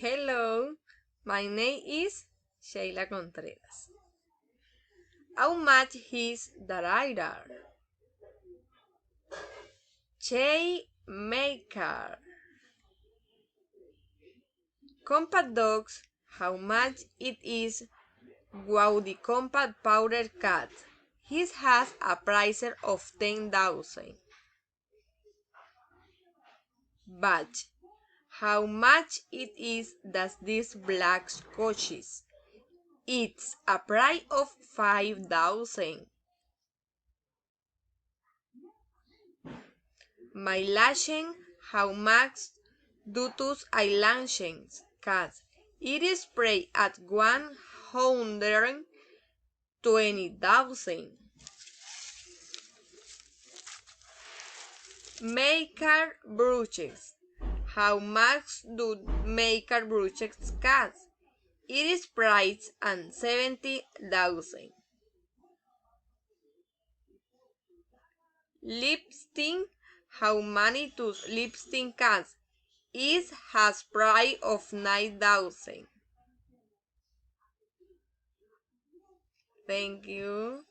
Hello, my name is Sheila Contreras. How much is the radar? Che maker. Compact dogs, how much it is? Wow, the compact powder cat. His has a price of 10,000. But how much it is does this black scotches? It's a price of 5,000. My lashes, how much do those eyelashes cost? It is sprayed at 120,000. Makeup brushes. How much do makeup brushes cost? It is priced at 70,000. Lipstick. How many does lipstick cost? It has price of 9,000. Thank you.